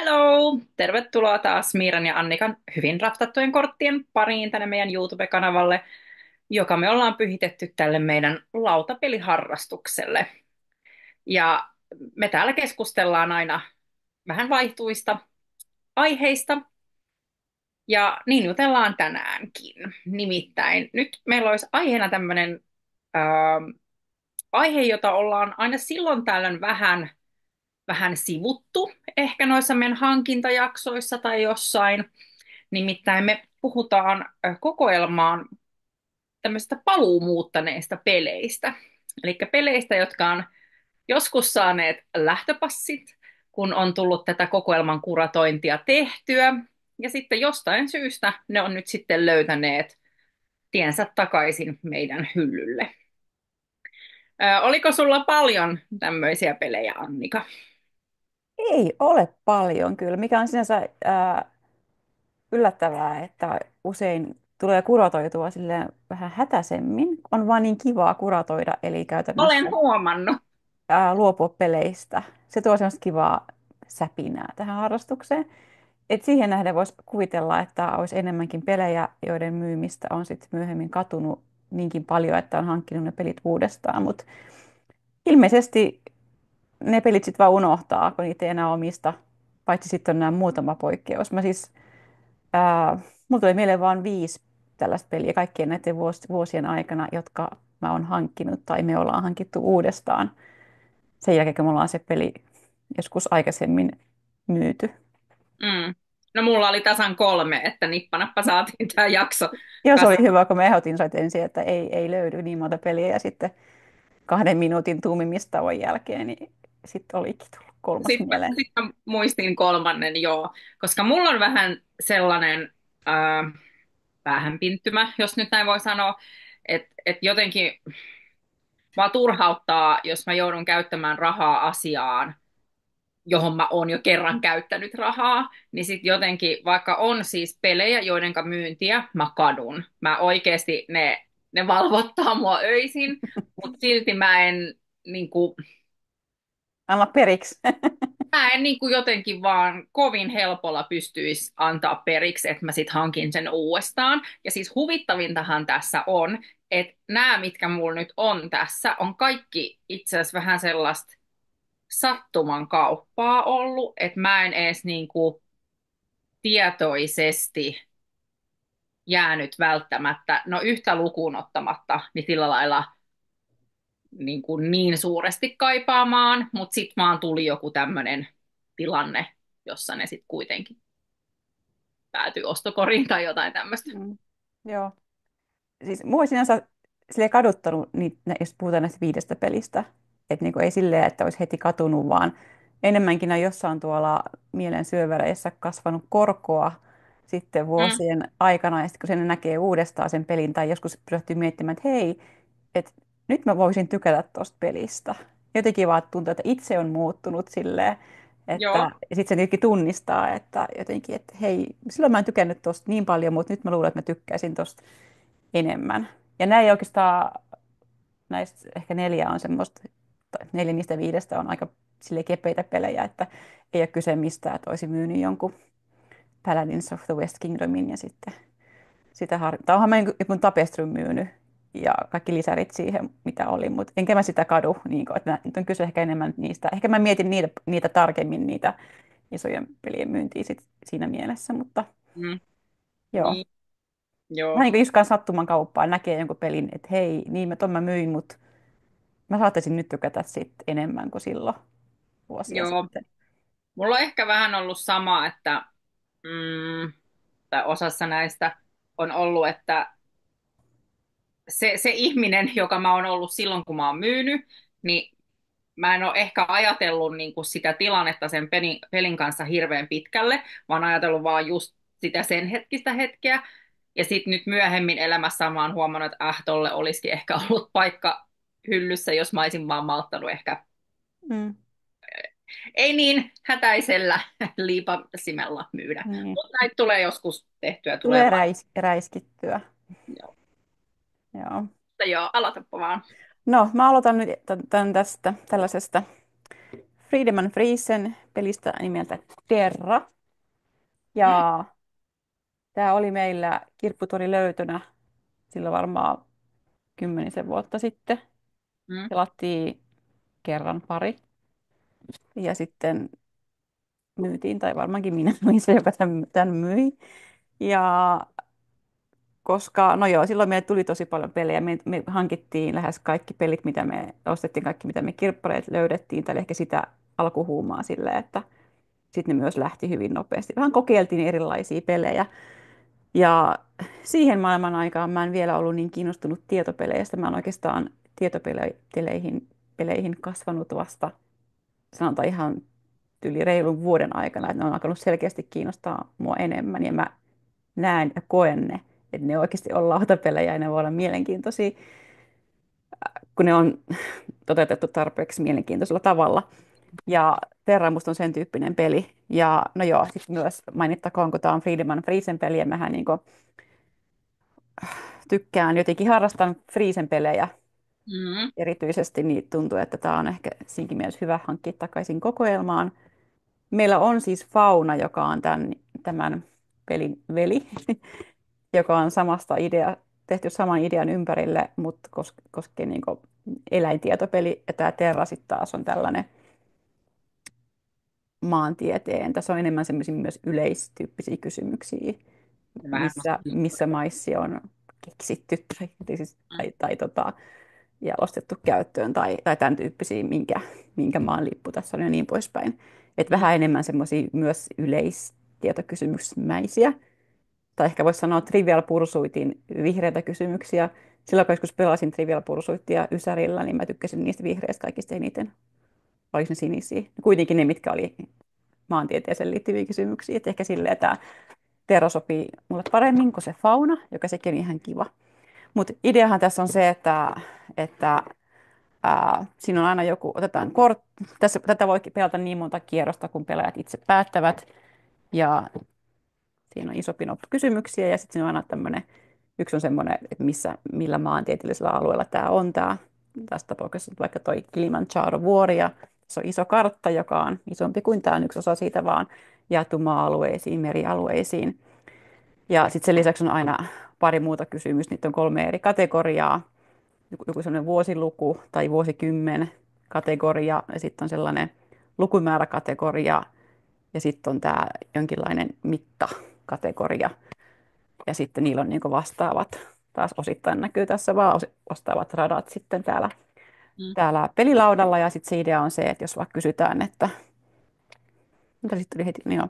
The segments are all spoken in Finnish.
Hello! Tervetuloa taas Miiran ja Annikan hyvin raftattujen korttien pariin tänne meidän YouTube-kanavalle, joka me ollaan pyhitetty tälle meidän lautapeliharrastukselle. Ja me täällä keskustellaan aina vähän vaihtuista aiheista, ja niin jutellaan tänäänkin. Nimittäin nyt meillä olisi aiheena tämmöinen aihe, jota ollaan aina silloin tällöin vähän sivuttu, ehkä noissa meidän hankintajaksoissa tai jossain. Nimittäin me puhutaan kokoelmaan tämmöisistä paluumuuttaneista peleistä. Eli peleistä, jotka on joskus saaneet lähtöpassit, kun on tullut tätä kokoelman kuratointia tehtyä. Ja sitten jostain syystä ne on nyt sitten löytäneet tiensä takaisin meidän hyllylle. Oliko sulla paljon tämmöisiä pelejä, Annika? Ei ole paljon kyllä, mikä on sinänsä yllättävää, että usein tulee kuratoitua silleen vähän hätäisemmin. On vaan niin kivaa kuratoida, eli Olen käytännössä huomannut. luopua peleistä. Se tuo semmoista kivaa säpinää tähän harrastukseen. Et siihen nähden voisi kuvitella, että olisi enemmänkin pelejä, joiden myymistä on sitten myöhemmin katunut niinkin paljon, että on hankkinut ne pelit uudestaan. Mutta ilmeisesti ne pelit sitten vaan unohtaa, kun niitä ei enää omista, paitsi sitten on nämä muutama poikkeus. Mä siis mulla tuli mieleen vain 5 tällaista peliä kaikkien näiden vuosien aikana, jotka mä oon hankkinut tai me ollaan hankittu uudestaan sen jälkeen, kun me ollaan se peli joskus aikaisemmin myyty. Mm. No mulla oli tasan 3, että nippanappa saatiin tämä jakso Ja se oli kasaan. hyvä, kun me ehdotin sait ensin, että ei löydy niin monta peliä ja sitten 2 minuutin tuumimistauon jälkeen, niin sitten olikin tullut kolmas mieleen. Sitten mä muistin 3, joo, koska mulla on vähän sellainen päähänpinttymä, jos nyt näin voi sanoa, että jotenkin vaan turhauttaa, jos mä joudun käyttämään rahaa asiaan, johon mä oon jo kerran käyttänyt rahaa, niin sitten jotenkin, vaikka on siis pelejä, joidenka myyntiä mä kadun, mä oikeasti ne valvottaa mua öisin, mutta silti mä en niin kuin, Anna periksi. mä en niin kuin jotenkin vaan kovin helpolla pystyisi antaa periksi, että mä sit hankin sen uudestaan. Ja siis huvittavintahan tässä on, että nämä, mitkä mulla nyt on tässä, on kaikki itse asiassa vähän sellaista sattuman kauppaa ollut, että mä en edes niin kuin tietoisesti jäänyt välttämättä, no yhtä lukuun ottamatta, niin sillä lailla niin suuresti kaipaamaan, mutta sitten vaan tuli joku tämmöinen tilanne, jossa ne sitten kuitenkin päätyi ostokoriin tai jotain tämmöistä. Mm. Joo. Siis mua ei sinänsä silleen kaduttanut, jos puhutaan näistä 5 pelistä. Että niinku ei silleen, että olisi heti katunut, vaan enemmänkin on jossain tuolla mielen syövereissä kasvanut korkoa sitten Mm, vuosien aikana. Ja sitten kun sen näkee uudestaan sen pelin, tai joskus pysähtyy miettimään, että hei, että nyt mä voisin tykätä tuosta pelistä. Jotenkin vaan tuntuu, että itse on muuttunut silleen, että joo, sitten se jotenkin tunnistaa, että jotenkin, että hei, silloin mä en tykännyt tuosta niin paljon, mutta nyt mä luulen, että mä tykkäisin tuosta enemmän. Ja näin oikeastaan, näistä ehkä 4 on semmoista, tai 4 niistä 5 on aika sille kepeitä pelejä, että ei ole kyse mistään, että olisi myynyt jonkun Paladins of the West Kingdomin ja sitten tai onhan mä jonkun Tapestryn myynyt ja kaikki lisärit siihen, mitä oli, mutta enkä mä sitä kadu, niin kuin, että nyt on kyse ehkä enemmän niistä. Ehkä mä mietin niitä tarkemmin, niitä isojen pelien myyntiä siinä mielessä, mutta mm, joo. niin, joo, Vähän niin kuin just sattuman kauppaan näkee jonkun pelin, että hei, niin mä myin, mutta mä saattaisin nyt tykätä siitä enemmän kuin silloin vuosia joo. sitten. Mulla on ehkä vähän ollut sama, tai osassa näistä on ollut, että se ihminen, joka mä oon ollut silloin, kun mä oon myynyt, niin mä en ole ehkä ajatellut niin kuin sitä tilannetta sen pelin kanssa hirveän pitkälle, vaan ajatellut vaan just sitä sen hetkistä hetkeä. Ja sitten nyt myöhemmin elämässä mä oon huomannut, että tolle olisikin ehkä ollut paikka hyllyssä, jos mä olisin vaan malttanut ehkä Mm. ei niin hätäisellä liipasimella myydä. Niin. Mutta näitä tulee joskus tehtyä, tulee Tulee vaan. räiskittyä. Joo. Joo. Mutta joo, aloitapa vaan. No, mä aloitan nyt tästä tällaisesta Friedemann Friesen pelistä nimeltä Terra. Mm, Ja tämä oli meillä kirpputori löytönä silloin varmaan 10 vuotta sitten. mm, Pelattiin kerran pari. Ja sitten myytiin, tai varmaankin minä olin se, joka tämän myi. Ja koska, no joo, silloin meille tuli tosi paljon pelejä. Me hankittiin lähes kaikki pelit, mitä me ostettiin, kaikki mitä me kirppareet löydettiin, tai ehkä sitä alkuhuumaa silleen, että sitten ne myös lähti hyvin nopeasti. Vähän kokeiltiin erilaisia pelejä. Ja siihen maailman aikaan mä en vielä ollut niin kiinnostunut tietopeleistä. Mä oon oikeastaan tietopeleihin kasvanut vasta, sanotaan ihan yli reilun vuoden aikana, että ne on alkanut selkeästi kiinnostaa mua enemmän. Ja mä näen ja koen ne, että ne oikeasti on lautapelejä ja ne voi olla mielenkiintoisia, kun ne on toteutettu tarpeeksi mielenkiintoisella tavalla. Ja Terra musta on sen tyyppinen peli. Ja no joo, sitten myös mainittakoon, kun tämä on Friedemann Friesen peli, ja mähän niin tykkään jotenkin harrastan Friesen pelejä mm. erityisesti, niin tuntuu, että tämä on ehkä siinkin mielessä hyvä hankkia takaisin kokoelmaan. Meillä on siis Fauna, joka on tämän pelin veli, joka on tehty saman idean ympärille, mutta koskee niin eläintietopeli. Ja tämä Terra sitten taas on tällainen maantieteen. Tässä on enemmän semmoisia myös yleistyyppisiä kysymyksiä, Vähän missä maissi on keksitty tai jalostettu käyttöön tai tämän tyyppisiä, minkä maan lippu tässä on ja niin poispäin. Et mm, vähän enemmän semmoisia myös yleistieto-kysymysmäisiä. Tai ehkä voisi sanoa Trivial Pursuitin vihreitä kysymyksiä. Silloin kun joskus pelasin Trivial Pursuitia Ysärillä, niin mä tykkäsin niistä vihreistä kaikista eniten. Oliko ne sinisiä? Kuitenkin ne, mitkä oli maantieteeseen liittyviä kysymyksiä. Et ehkä silleen tämä Tero sopii mulle paremmin kuin se Fauna, joka sekin on ihan kiva. Mutta ideahan tässä on se, että siinä on aina joku, tätä voi pelata niin monta kierrosta, kun pelaajat itse päättävät. Ja siinä on iso pino kysymyksiä ja sitten siinä on aina tämmöinen, yksi on semmoinen, että millä maantieteellisellä alueella tämä on tämä. Tässä tapauksessa vaikka toi Kilimanjaro-vuori ja se on iso kartta, joka on isompi kuin tämä on yksi osa siitä vaan jaettu maa-alueisiin, merialueisiin. Ja sitten sen lisäksi on aina pari muuta kysymystä, niitä on 3 eri kategoriaa. Joku sellainen vuosiluku tai vuosikymmen kategoria ja sitten on sellainen lukumääräkategoria ja sitten on tämä jonkinlainen mittakategoria. Ja sitten niillä on niin vastaavat, taas osittain näkyy tässä vaan vastaavat radat sitten mm, täällä pelilaudalla. Ja sitten se idea on se, että jos vaikka kysytään, että, mitä sitten tuli heti, niin joo,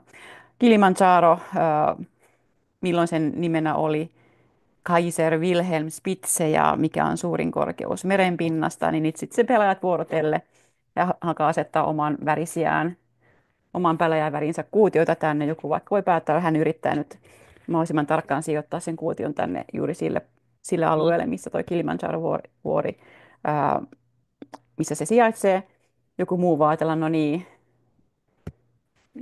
Kilimanjaro, milloin sen nimenä oli Kaiser Wilhelm Spitze ja mikä on suurin korkeus merenpinnasta, niin nyt sitten se pelaajat vuorotelle ja alkaa asettaa oman pelaajan värinsä kuutioita tänne. Joku vaikka voi päättää, että hän yrittää nyt mahdollisimman tarkkaan sijoittaa sen kuution tänne juuri sille mm, alueelle, missä tuo Kilimanjaro-vuori, ää, missä se sijaitsee. Joku muu voi ajatella, no niin,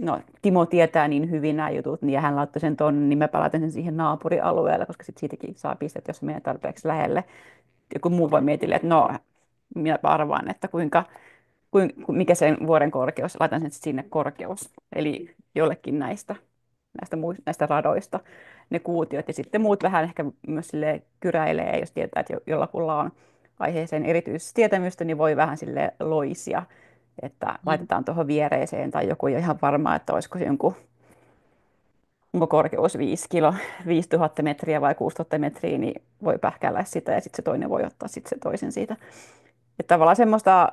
no Timo tietää niin hyvin nämä jutut, niin ja hän laittoi sen tonne, niin mä palautan sen siihen naapurialueelle, koska sitten siitäkin saa pistet, jos menee tarpeeksi lähelle. Joku muu voi miettiä, että no, minä arvaan, että mikä sen vuoren korkeus, laitan sen sinne korkeus. Eli jollekin näistä radoista ne kuutiot. Ja sitten muut vähän ehkä myös sille kyräilee, jos tietää, että jollakulla on aiheeseen erityistietämystä, niin voi vähän sille loisia, että mm, laitetaan tuohon viereeseen tai joku ei ole ihan varma, että olisiko se onko korkeus 5000 metriä vai 6000 metriä, niin voi pähkäillä sitä ja sitten se toinen voi ottaa sitten se toisen siitä. Että tavallaan semmoista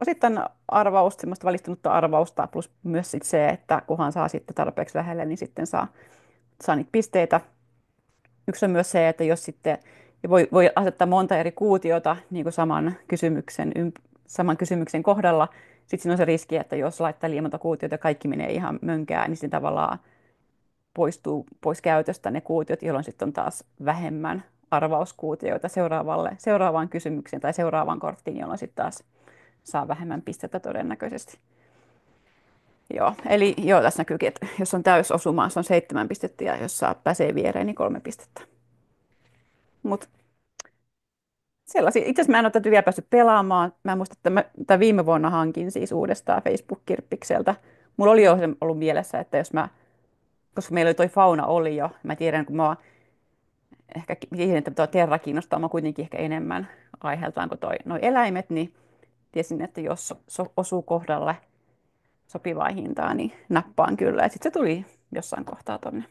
osittain arvausta, semmoista valistunutta arvausta, plus myös sit se, että kunhan saa sitten tarpeeksi lähelle, niin sitten saa niitä pisteitä. Yksi on myös se, että jos sitten ja voi asettaa monta eri kuutiota niin kuin saman kysymyksen kohdalla. Sitten siinä on se riski, että jos laittaa liian monta kuutiota ja kaikki menee ihan mönkään, niin sitten tavallaan poistuu pois käytöstä ne kuutiot, jolloin sitten on taas vähemmän arvauskuutioita seuraavaan kysymykseen tai seuraavaan korttiin, jolloin sitten taas saa vähemmän pistettä todennäköisesti. Joo, eli joo, tässä näkyykin, että jos on täysosuma, se on 7 pistettä ja jos saa pääsee viereen, niin 3 pistettä. Mut sellaisia. Itse asiassa mä en ole tätä vielä päässyt pelaamaan. Mä muistan, että tai viime vuonna hankin siis uudestaan Facebook-kirppikseltä. Mulla oli jo se ollut mielessä, että jos mä, koska meillä oli toi fauna oli jo, mä tiedän, kun mä ehkä tiedän, että tuo Terra kiinnostaa mä kuitenkin ehkä enemmän aiheeltaan kuin noi eläimet, niin tiesin, että jos osuu kohdalle sopivaa hintaa, niin nappaan kyllä. Ja sitten se tuli jossain kohtaa tuonne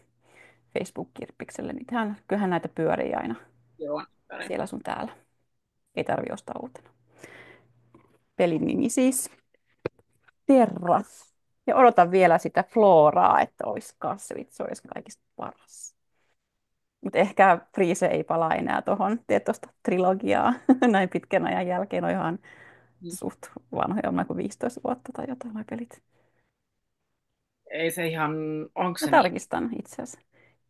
Facebook-kirppikselle. Niin kyllähän näitä pyörii aina Joo. siellä sun täällä. Ei tarvi ostaa uutena. Pelin nimi siis Terra. Ja odotan vielä sitä Floraa, että olisi kasvit, se olisi kaikista paras. Mutta ehkä Freeze ei palaa enää tuohon, tee tuosta trilogiaa näin pitkän ajan jälkeen. On ihan suht vanhoja, on kuin 15 vuotta tai jotain nuo pelit. Ei se ihan, onko Mä se niin? tarkistan itse asiassa.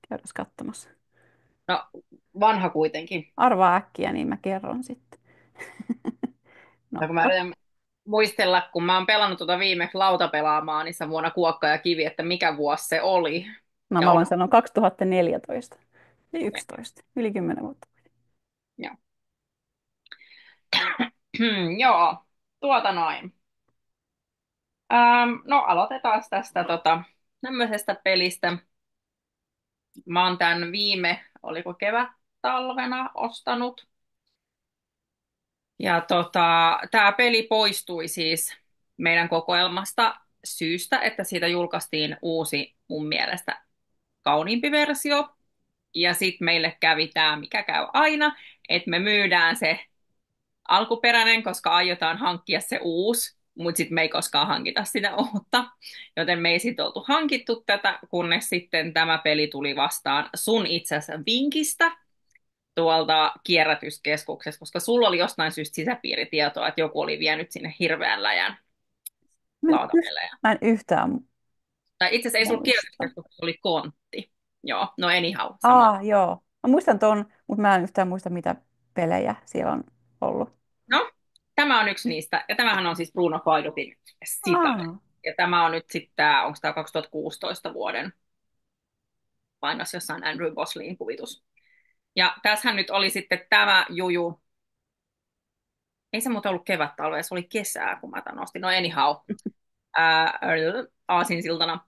Käydään katsomassa. No, vanha kuitenkin. Arvaa äkkiä, niin mä kerron sitten. Tai No, kun mä yritän muistella, kun mä oon pelannut tuota viimeksi lautapelaamaan niissä vuonna Kuokka ja Kivi, että mikä vuosi se oli. no Ja mä voin onko... sanoa 2014. Eli 11, yli 10 vuotta. Joo. Joo, tuota noin. No aloitetaan tästä tämmöisestä pelistä. Mä oon tämän oliko kevät-talvena ostanut. Ja tämä peli poistui siis meidän kokoelmasta syystä, että siitä julkaistiin uusi mun mielestä kauniimpi versio. Ja sitten meille kävi tämä, mikä käy aina, että me myydään se alkuperäinen, koska aiotaan hankkia se uusi, mutta sitten me ei koskaan hankita sitä uutta. Joten me ei sitten oltu hankittu tätä, kunnes sitten tämä peli tuli vastaan sun itse asiassa vinkistä tuolta kierrätyskeskuksesta, koska sulla oli jostain syystä sisäpiiritietoa, että joku oli vienyt sinne hirveän läjän lautapelejä. Mä en yhtään Tai itse asiassa ei sulla muista. kierrätyskeskuksessa, se oli kontti. Joo, no anyhow, sama. Joo. Mä muistan ton, mutta mä en yhtään muista, mitä pelejä siellä on ollut. No, tämä on yksi niistä, ja tämähän on siis Bruno Faidutin Citadel. Aa. Ja tämä on nyt sitten, onko tämä 2016 vuoden painos jossain Andrew Boslin kuvitus. Ja tässähän nyt oli sitten tämä juju, ei se muuten ollut kevät-talvea, se oli kesää, kun mä tämän ostin. No anyhow, aasinsiltana.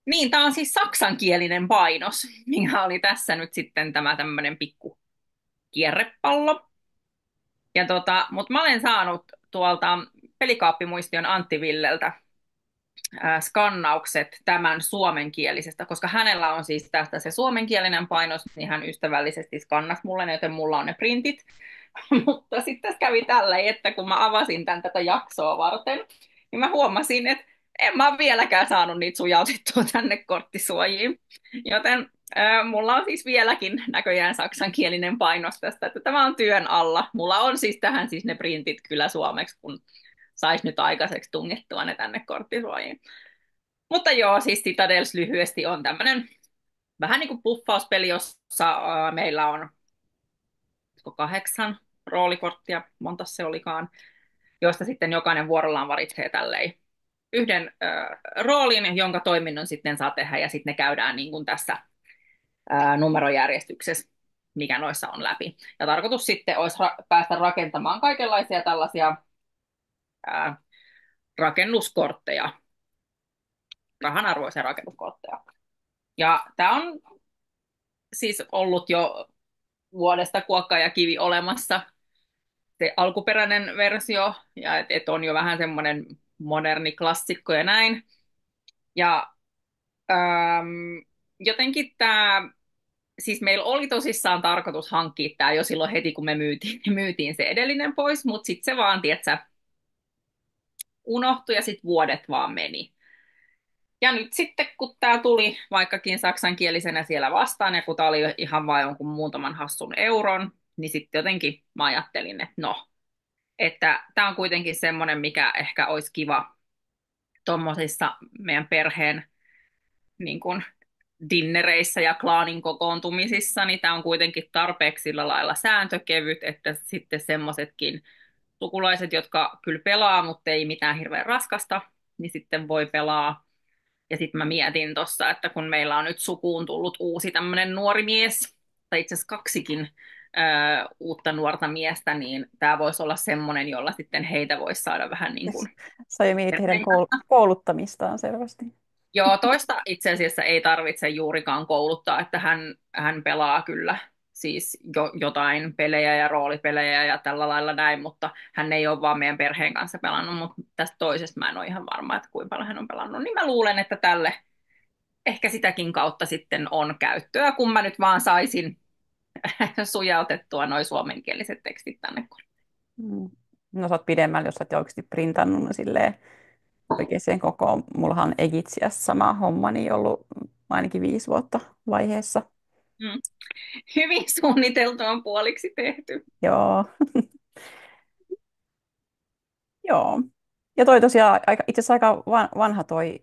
Niin, tämä on siis saksankielinen painos, mikä oli tässä nyt sitten tämä tämmöinen pikku kierrepallo. Ja mutta mä olen saanut tuolta pelikaappimuistion Antti Villeltä skannaukset tämän suomenkielisestä, koska hänellä on siis tästä se suomenkielinen painos, niin hän ystävällisesti skannasi mulle, joten mulla on ne printit. Mutta sitten tässä kävi tälleen, että kun mä avasin tätä jaksoa varten, niin mä huomasin, että en mä ole vieläkään saanut niitä sujautettua tänne korttisuojiin. Joten mulla on siis vieläkin näköjään saksankielinen painos tästä, että tämä on työn alla. Mulla on siis tähän siis ne printit kyllä suomeksi, kun saisi nyt aikaiseksi tungettua ne tänne korttisuojiin. Mutta joo, siis Citadels lyhyesti on tämmöinen vähän niin kuin buffauspeli, jossa meillä on 8 roolikorttia, monta se olikaan, joista sitten jokainen vuorollaan valitsee tälleen yhden roolin, jonka toiminnon sitten saa tehdä, ja sitten ne käydään niin kuin tässä numerojärjestyksessä, mikä noissa on läpi. Ja tarkoitus sitten olisi päästä rakentamaan kaikenlaisia tällaisia ää, rakennuskortteja, rahanarvoisia rakennuskortteja. Ja tämä on siis ollut jo vuodesta Kuokka ja Kivi olemassa, se alkuperäinen versio, ja et on jo vähän semmoinen moderni klassikko ja näin. Ja jotenkin tämä, siis meillä oli tosissaan tarkoitus hankkia tämä jo silloin heti, kun me myytiin se edellinen pois, mutta sitten se vaan, tietsä, unohtui ja sitten vuodet vaan meni. Ja nyt sitten, kun tämä tuli vaikkakin saksankielisenä siellä vastaan, ja kun tämä oli ihan vain jonkun muutaman hassun euron, niin sitten jotenkin mä ajattelin, että no, että tämä on kuitenkin semmoinen, mikä ehkä olisi kiva tuommoisissa meidän perheen niin kuin dinnereissä ja klaanin kokoontumisissa, niin tämä on kuitenkin tarpeeksi sillä lailla sääntökevyt, että sitten semmoisetkin sukulaiset, jotka kyllä pelaa, mutta ei mitään hirveän raskasta, niin sitten voi pelaa. Ja sitten mä mietin tuossa, että kun meillä on nyt sukuun tullut uusi tämmöinen nuori mies, tai itse asiassa kaksikin uutta nuorta miestä, niin tämä voisi olla semmoinen, jolla sitten heitä voisi saada vähän niin kuin Sä jo mietit heidän perheen. kouluttamistaan selvästi. Joo, toista itse asiassa ei tarvitse juurikaan kouluttaa, että hän pelaa kyllä siis jotain pelejä ja roolipelejä ja tällä lailla näin, mutta hän ei ole vaan meidän perheen kanssa pelannut, mutta tästä toisesta mä en ole ihan varma, että kuinka paljon hän on pelannut, niin mä luulen, että tälle ehkä sitäkin kautta sitten on käyttöä, kun mä nyt vaan saisin sujautettua noi suomenkieliset tekstit tänne. Mm. No sä oot pidemmällä, jos sä oot jo oikeasti printannut no silleen oikein koko. Mullahan on Egitsiassa sama homma, niin ollut ainakin 5 vuotta vaiheessa. Mm. Hyvin suunniteltu on puoliksi tehty. Joo, joo. Ja toi tosiaan itse asiassa aika vanha toi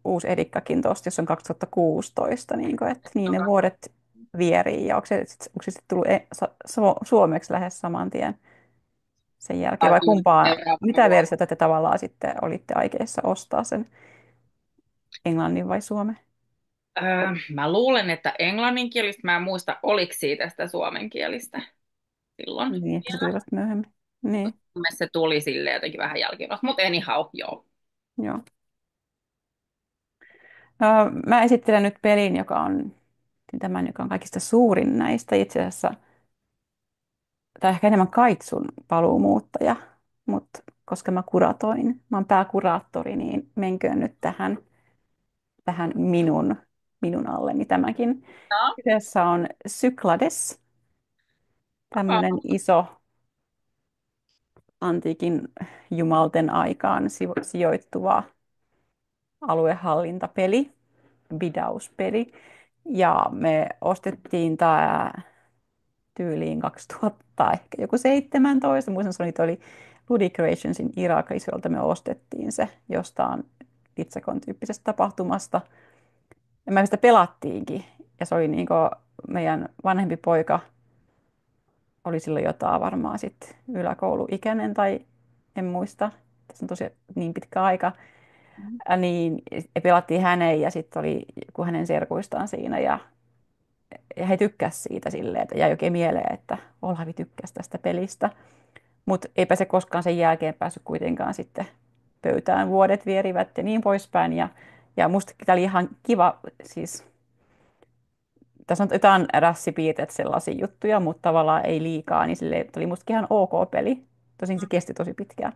uusi edikkakin tosta, jos on 2016, niin, kuin, että niin ne vuodet vierii. Ja onko se sitten tullut suomeksi lähes saman tien sen jälkeen, vai kumpaa, Seuraavana mitä vuonna. versiota te tavallaan sitten olitte aikeissa ostaa sen englannin vai suomen? Mä luulen, että englanninkielistä, mä en muista, oliko siitä sitä suomenkielistä silloin. Niin, ehkä se tuli vasta myöhemmin. Niin, Mielestäni se tuli sille jotenkin vähän jälkeen, mutta anyhow, joo. joo. Mä esittelen nyt pelin, joka on kaikista suurin näistä itse asiassa, tai ehkä enemmän Kaitsun paluumuuttaja, mutta koska mä oon pääkuraattori, niin menköön nyt tähän minun alleni tämäkin. No. Kyseessä on Cyclades, tämmöinen iso antiikin jumalten aikaan sijoittuva aluehallintapeli, bidauspeli. Ja me ostettiin tämä tyyliin 2000, ehkä joku 17. Muistan, se oli Ludi Creationsin Irakissa, jolta me ostettiin se jostain Litsakon tyyppisestä tapahtumasta. Ja me sitä pelattiinkin. Ja se oli niinku meidän vanhempi poika, oli silloin jotain varmaan sitten yläkouluikäinen tai en muista. Tässä on tosi niin pitkä aika. Niin ja pelattiin häneen ja sitten oli joku hänen serkuistaan siinä ja he tykkäsivät siitä silleen, että jäi oikein mieleen, että Olavi tykkäsi tästä pelistä. Mutta eipä se koskaan sen jälkeen päässyt kuitenkaan sitten pöytään. Vuodet vierivät ja niin poispäin. Ja mustakin tämä oli ihan kiva, siis tässä on jotain rassipiirteet sellaisia juttuja, mutta tavallaan ei liikaa, niin sille oli musta ihan ok peli. Tosin se kesti tosi pitkään,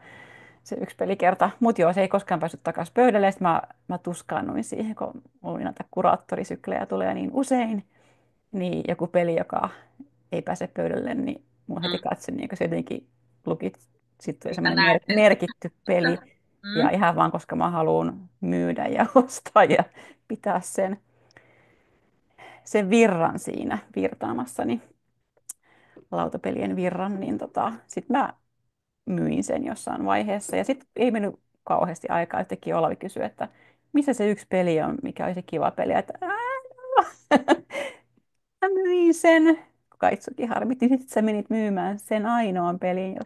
se yksi pelikerta. Mutta joo, se ei koskaan päässyt takaisin pöydälle. Sitten mä tuskaannuin siihen, kun oli näitä kuraattorisyklejä tulee niin usein. Niin joku peli, joka ei pääse pöydälle, niin mun heti Mm. katse, niin se jotenkin lukit. Sitten tuli Mitä semmoinen näet, että merkitty peli. Ja mm. ihan vaan, koska mä haluan myydä ja ostaa ja pitää sen virran siinä virtaamassani, lautapelien virran, niin sitten mä myin sen jossain vaiheessa. Ja sitten ei mennyt kauheasti aikaa, että Olavi kysyi, että missä se yksi peli on, mikä olisi kiva peli. Että no. Mä myin sen, kun Kaitsukin harmitti. Sitten sä menit myymään sen ainoan pelin,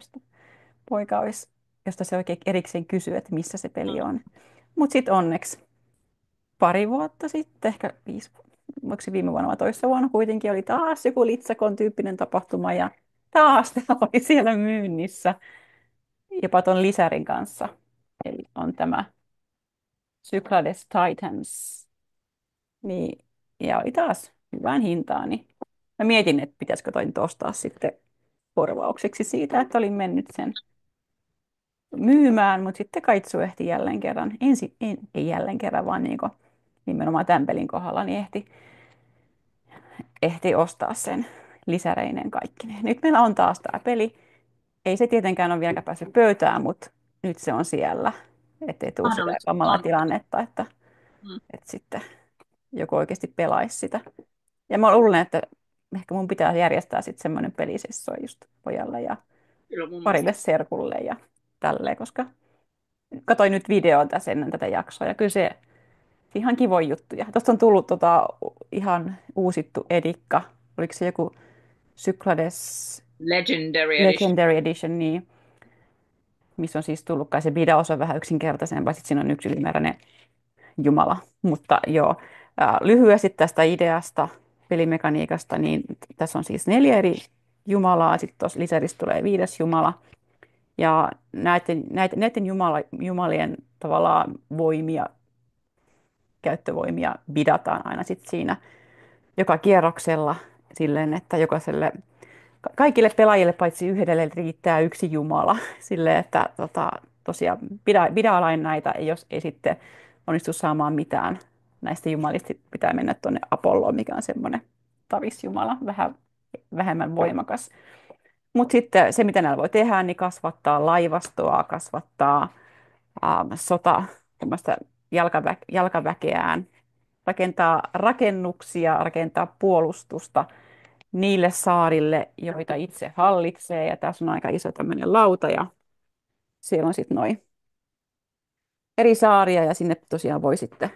poika olisi, josta se oikein erikseen kysyi, että missä se peli on. Mutta sitten onneksi pari vuotta sitten, ehkä 5, oliko se viime vuonna vai toissa vuonna kuitenkin, oli taas joku Litsakon tyyppinen tapahtuma ja taas tämä oli siellä myynnissä jopa ton lisärin kanssa. Eli on tämä Cyclades Titans. Niin, ja oli taas hyvään hintaan, niin mä mietin, että pitäisikö toi nyt ostaa sitten korvaukseksi siitä, että olin mennyt sen myymään, mutta sitten Kaitsu ehti jälleen kerran, ei jälleen kerran, vaan niin nimenomaan tämän pelin kohdalla, niin ehti ostaa sen lisäreinen kaikki. Nyt meillä on taas tämä peli. Ei se tietenkään ole vieläkään päässyt pöytään, mutta nyt se on siellä. Ettei tule sitä Mahdollisuus kamalaa on. tilannetta, että, Mm. että sitten joku oikeasti pelaisi sitä. Ja mä luulen, että ehkä mun pitää järjestää sitten semmoinen pelisessio just pojalle ja Kyllä mun mielestä. parille serkulle ja tälleen, koska katsoin nyt videoa tässä ennen tätä jaksoa ja kyllä se ihan kivoja juttuja. Tuosta on tullut ihan uusittu edikka. Oliko se joku Cyclades Legendary Edition. Legendary Edition, niin, missä on siis tullut kai se videos on vähän yksinkertaisempaa, sitten siinä on yksi ylimääräinen Jumala. Mutta joo, lyhyesti tästä ideasta, pelimekaniikasta, niin tässä on siis 4 eri jumalaa, sitten tuossa lisärissä tulee viides jumala. Ja näiden jumalien tavallaan voimia, käyttövoimia vidataan aina sit siinä joka kierroksella silleen, että jokaiselle, kaikille pelaajille paitsi yhdelle riittää yksi jumala. Silleen, että tosiaan pidä aina näitä, jos ei sitten onnistu saamaan mitään näistä jumalista, pitää mennä tuonne Apolloon, mikä on semmoinen tavisjumala, vähän vähemmän voimakas. Mutta sitten se, mitä näillä voi tehdä, niin kasvattaa laivastoa, kasvattaa tämmöistä jalkaväkeään, rakentaa rakennuksia, rakentaa puolustusta niille saarille, joita itse hallitsee. Ja tässä on aika iso tämmöinen lauta ja siellä on sitten noin eri saaria ja sinne tosiaan voi sitten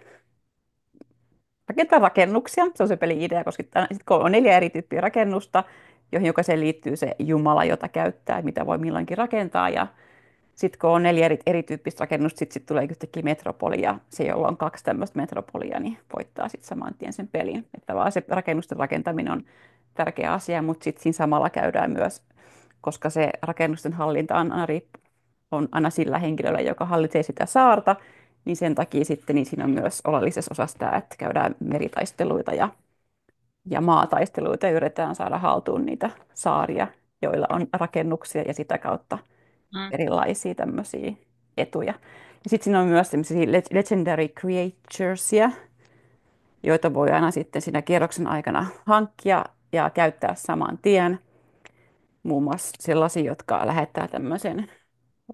rakentaa rakennuksia. Se on se peli-idea, koska sit kun on 4 eri tyyppiä rakennusta, joihin jokaiseen liittyy se Jumala, jota käyttää, mitä voi milloinkin rakentaa. Ja sitten kun on 4 erityyppistä rakennusta, sitten tulee yhtäkkiä metropoli ja se, jolla on 2 tämmöistä metropolia, niin voittaa sitten saman tien sen pelin. Että vaan se rakennusten rakentaminen on tärkeä asia, mutta sitten siinä samalla käydään myös, koska se rakennusten hallinta on aina sillä henkilöllä, joka hallitsee sitä saarta, niin sen takia sitten niin siinä on myös oleellisessa osassa tämä, että käydään meritaisteluita ja maataisteluita ja yritetään saada haltuun niitä saaria, joilla on rakennuksia ja sitä kautta Mm, erilaisia tämmöisiä etuja. Ja sitten siinä on myös tämmöisiä legendary creaturesia, joita voi aina sitten siinä kierroksen aikana hankkia ja käyttää saman tien. Muun muassa sellaisia, jotka lähettää tämmöisen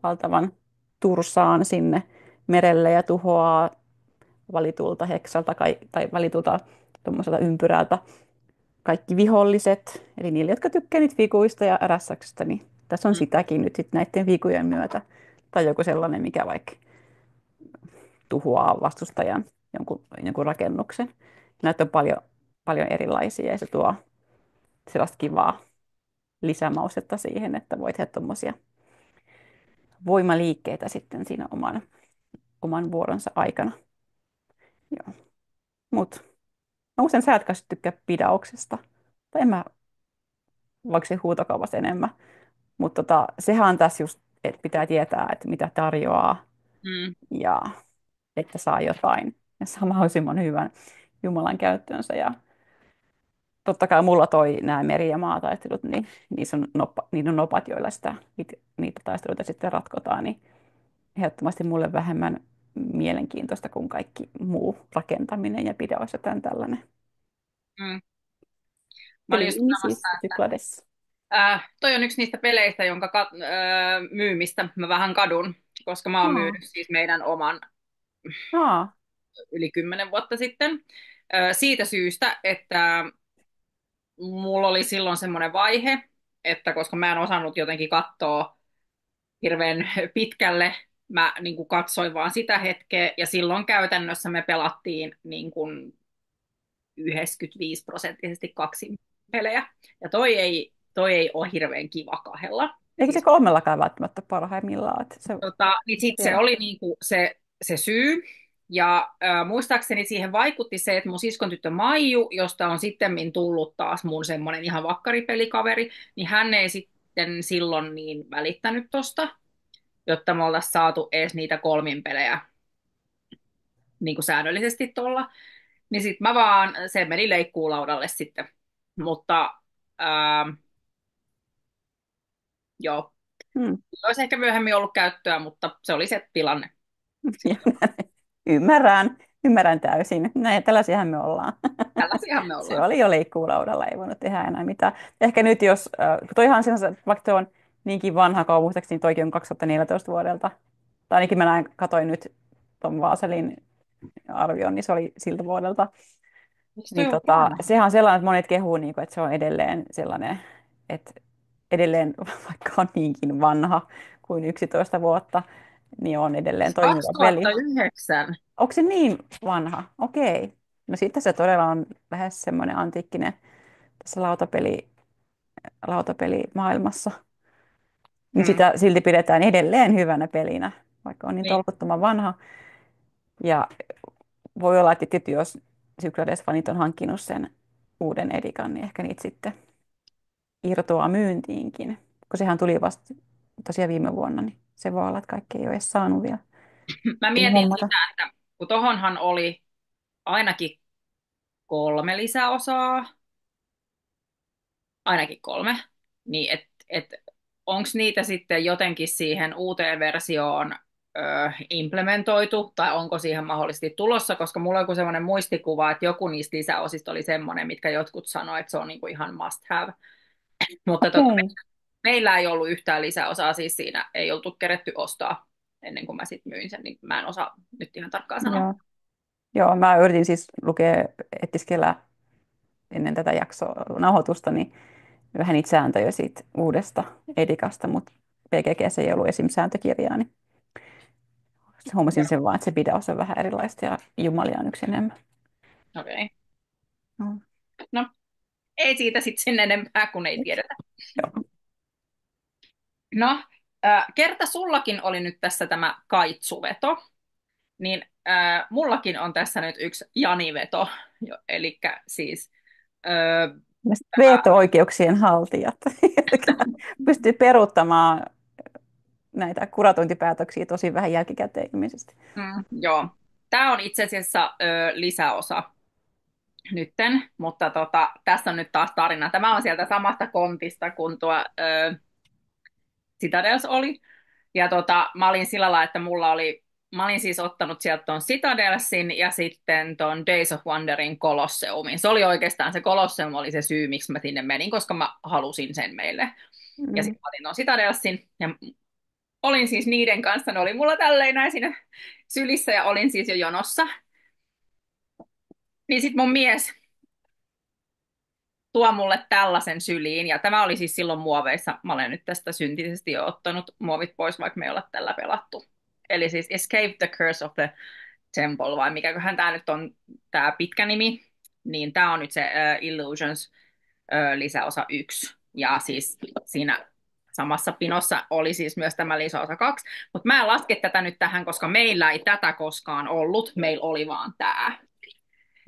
valtavan tursaan sinne merelle ja tuhoaa valitulta heksalta tai valitulta tuommoiselta ympyrältä kaikki viholliset, eli niille, jotka tykkää niitä figuista ja rässäksistä, niin tässä on mm, sitäkin nyt sit näiden figujen myötä. Tai joku sellainen, mikä vaikka tuhoaa vastustajan jonkun rakennuksen. Näitä on paljon erilaisia ja se tuo sellaista kivaa lisämaustetta siihen, että voit tehdä tuommoisia voimaliikkeitä sitten siinä oman vuoronsa aikana. Joo. Mut mä usein sä et kanssa tykkää pidauksesta. Tai en mä, vaikka se huutokaupassa enemmän. Mutta sehän on tässä just, että pitää tietää, että mitä tarjoaa mm, ja että saa jotain ja saa mahdollisimman hyvän Jumalan käyttöönsä. Ja totta kai mulla toi nämä meri- ja maataistelut, niin niillä on nopat, joilla niitä taisteluita sitten ratkotaan, niin ehdottomasti mulle vähemmän mielenkiintoista kuin kaikki muu rakentaminen ja pideys ja tämän tällainen. mm. Mä olin Eli just Isis sanomassa, Cyclades. toi on yksi niistä peleistä, jonka myymistä mä vähän kadun, koska mä oon Aa, myynyt siis meidän oman yli 10 vuotta sitten. Siitä syystä, että mulla oli silloin semmoinen vaihe, että koska mä en osannut jotenkin katsoa hirveän pitkälle, mä niin kuin katsoin vaan sitä hetkeä, ja silloin käytännössä me pelattiin niin kuin 95% kaksin pelejä. Ja toi ei ole hirveän kiva kahdella. Eikö se Siis, kolmellakaan välttämättä parhaimmillaan? Että niin sit se vielä. oli niinku se syy. Ja muistaakseni siihen vaikutti se, että mun siskon tyttö Maiju, josta on sitten tullut taas mun semmoinen ihan vakkaripelikaveri, niin hän ei sitten silloin niin välittänyt tosta, jotta me oltaisiin saatu edes niitä kolmin pelejä niin kuin säännöllisesti tuolla. Niin sit mä vaan, se meni leikkuulaudalle sitten. Mutta joo, Hmm. olisi ehkä myöhemmin ollut käyttöä, mutta se oli se tilanne. Ja ymmärrän täysin. Näin, tällaisiahan me ollaan. Tällaisiahan me Se ollaan. oli jo leikkuulaudalla, ei voinut tehdä enää mitään. Ehkä nyt jos, kun toihan sinänsä, vaikka se on niinkin vanha kauan, muistaakseni toikin on 2014 vuodelta, tai ainakin mä katoin nyt tuon Vaaselin arvion, niin se oli siltä vuodelta. Miksi toi Niin on vanha? sehän on sellainen, että monet kehuu, niin kuin, että se on edelleen sellainen, että edelleen, vaikka on niinkin vanha kuin 11 vuotta, niin on edelleen Siis toimiva peli. 2009. Onko se niin vanha? Okei. No sitten se todella on lähes semmoinen antiikkinen tässä lautapelimaailmassa. Niin Hmm. sitä silti pidetään edelleen hyvänä pelinä, vaikka on niin Niin. tolkuttoman vanha. Ja voi olla, että tietysti jos Cyclades-fanit on hankkinut sen uuden edikan, niin ehkä niitä sitten irtoaa myyntiinkin, kun sehän tuli vasta tosiaan viime vuonna, niin se voi olla, että kaikki ei ole edes saanut Mä vielä mietin hommata. sitä, että kun tohonhan oli ainakin 3 lisäosaa, ainakin 3, niin onko niitä sitten jotenkin siihen uuteen versioon implementoitu, tai onko siihen mahdollisesti tulossa, koska mulla on joku semmoinen muistikuva, että joku niistä lisäosista oli semmoinen, mitkä jotkut sanoivat, että se on niinku ihan must have. Mutta Okei. meillä ei ollut yhtään lisäosaa, siis siinä ei oltu keretty ostaa ennen kuin mä sitten myin sen, niin mä en osaa nyt ihan tarkkaan sanoa. Joo. Joo, mä yritin siis lukea, etiskellä ennen tätä jaksoa nauhoitusta, niin vähän niitä sääntöjä siitä uudesta Edikasta, mutta PGGssä ei ollut esim. Sääntökirjaa, niin huomasin Joo, sen vaan, että se pidaus on vähän erilaista ja Jumalia on yksi enemmän. okei. Okay. No, No, ei siitä sitten sen enempää, kun ei tiedetä. joo. No, Kerta, sullakin oli nyt tässä tämä kaitsuveto, niin mullakin on tässä nyt yksi Jani-veto, eli siis Mielestäni veto-oikeuksien haltijat, jotka pystyy peruuttamaan näitä kuratointipäätöksiä tosi vähän jälkikäteen ilmeisesti. joo, tämä on itse asiassa lisäosa nytten, mutta tässä on nyt taas tarina. Tämä on sieltä samasta kontista kuin tuo Citadels oli. Ja mä olin sillä lailla, että mä olin siis ottanut sieltä ton Citadelsin ja sitten ton Days of Wonderin Colosseumin. Se oli oikeastaan, se Colosseum oli se syy, miksi mä sinne menin, koska mä halusin sen meille. Ja Mm. sitten mä otin ton Citadelsin ja olin siis niiden kanssa, ne oli mulla tälleen näin siinä sylissä ja olin siis jo jonossa. Niin sitten mun mies tuo mulle tällaisen syliin, ja tämä oli siis silloin muoveissa. Mä olen nyt tästä syntisesti jo ottanut muovit pois, vaikka me ei olla tällä pelattu. Eli siis Escape the Curse of the Temple, vai mikäköhän tämä nyt on tämä pitkä nimi, niin tämä on nyt se Illusions lisäosa 1. Ja siis siinä samassa pinossa oli siis myös tämä lisäosa 2, mutta mä en laske tätä nyt tähän, koska meillä ei tätä koskaan ollut, meillä oli vaan tämä.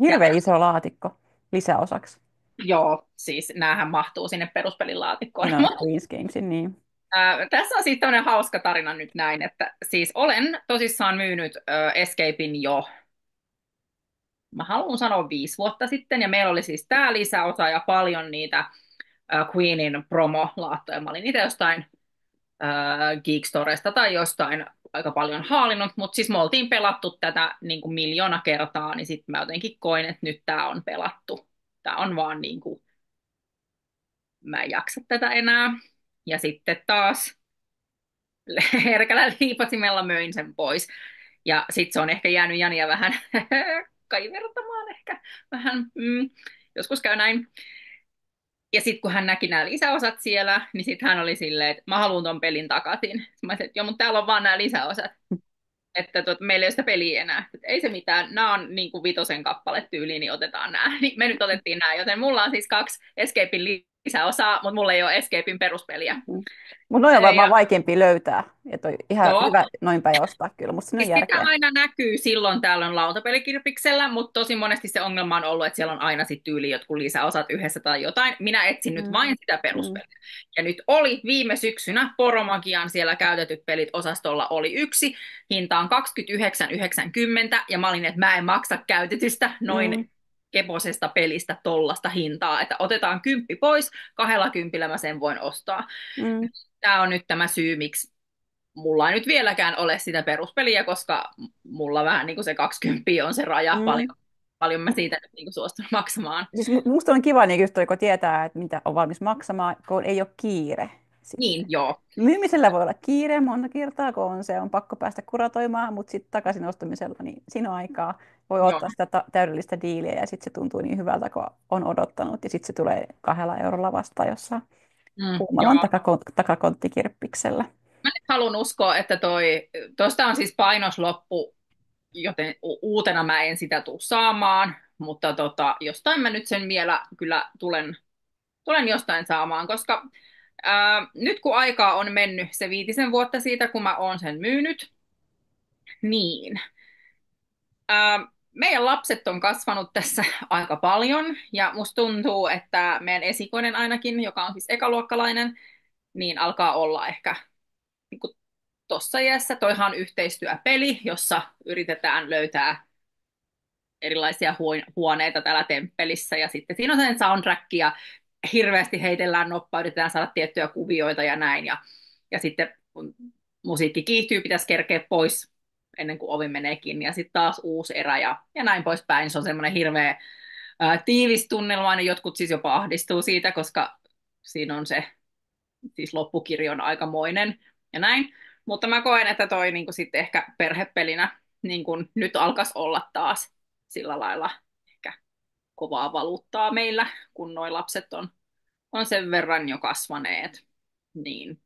Ja Hirveän iso laatikko lisäosaksi. joo, siis näähän mahtuu sinne peruspelin laatikkoon. Niin on Queen's Gamesin, niin. Tässä on siis tämmöinen hauska tarina nyt näin, että siis olen tosissaan myynyt Escapein jo, mä haluan sanoa 5 vuotta sitten, ja meillä oli siis tämä lisäosa ja paljon niitä Queenin promo-laattoja. Mä olin itse jostain Geekstoresta tai jostain aika paljon haalinnut, mutta siis me oltiin pelattu tätä niin kuin 1 000 000 kertaa, niin sitten mä jotenkin koin, että nyt tämä on pelattu. Tämä on vaan niin kuin, mä en jaksa tätä enää. Ja sitten taas herkällä liipasimella möin sen pois. Ja sitten se on ehkä jäänyt Jania vähän kaivertamaan ehkä vähän. Joskus käy näin. Ja sitten kun hän näki nämä lisäosat siellä, niin sitten hän oli silleen, että mä haluan ton pelin takaisin. Mä sanoin, että joo, mutta täällä on vaan nämä lisäosat. Että meillä ei ole sitä peliä enää. Että ei se mitään, nämä on niin kuin 5 kappale tyyliin, niin otetaan nämä. Niin me nyt otettiin nämä, joten mulla on siis 2 Escapein lisäosaa, mutta mulla ei ole Escapein peruspeliä. Mutta noin on varmaan Ja vaikeampi löytää. Että on ihan joo, hyvä noin päin ostaa kyllä, mutta siinä on siis sitä järkeä. aina näkyy silloin tällöin lautapelikirpiksellä, mutta tosi monesti se ongelma on ollut, että siellä on aina sitten tyyli jotkut lisäosat yhdessä tai jotain. Minä etsin nyt Mm, vain sitä mm, peruspeliä. Ja nyt oli viime syksynä Poromagian siellä käytetyt pelit osastolla oli yksi. Hinta on 29,90 ja mä olin, että mä en maksa käytetystä noin mm, keposesta pelistä tollasta hintaa, että otetaan 10 pois, 20 mä sen voin ostaa. mm, Tämä on nyt tämä syy, miksi mulla ei nyt vieläkään ole sitä peruspeliä, koska mulla vähän niin kuin se 20 on se raja, mm. paljon mä siitä nyt niin kuin suostun maksamaan. Siis musta on kiva, niin just toi, kun tietää, että mitä on valmis maksamaan, kun ei ole kiire Niin, sitten. joo, Myymisellä voi olla kiire monta kertaa, kun on pakko päästä kuratoimaan, mutta sitten takaisin ostamisella, niin siinä on aikaa. Voi joo, ottaa sitä täydellistä diiliä ja sitten se tuntuu niin hyvältä, kun on odottanut. Ja sitten se tulee 2 eurolla vastaan jossain Puumalan joo. takakonttikirppiksellä. Mä nyt haluan uskoa, että tosta on siis painosloppu, joten uutena mä en sitä tule saamaan, mutta jostain mä nyt sen vielä kyllä tulen jostain saamaan, koska nyt kun aikaa on mennyt se 5 vuotta siitä, kun mä oon sen myynyt, niin meidän lapset on kasvanut tässä aika paljon ja musta tuntuu, että meidän esikoinen ainakin, joka on siis ekaluokkalainen, niin alkaa olla ehkä niin tuossa iässä. Toihan on yhteistyöpeli, jossa yritetään löytää erilaisia huoneita täällä temppelissä ja sitten siinä on sen soundtrack ja hirveästi heitellään noppaa, yritetään saada tiettyjä kuvioita ja näin ja sitten kun musiikki kiihtyy, pitäisi kerkeä pois ennen kuin ovi menee kiinni ja sitten taas uusi erä ja näin poispäin. Se on semmoinen hirveä tiivis tunnelma, jotkut siis jopa ahdistuu siitä, koska siinä on se, siis loppukirja on aikamoinen ja näin. Mutta mä koen, että toi niin kuin sitten ehkä perhepelinä niin kuin nyt alkaisi olla taas sillä lailla ehkä kovaa valuuttaa meillä, kun nuo lapset on sen verran jo kasvaneet. Niin.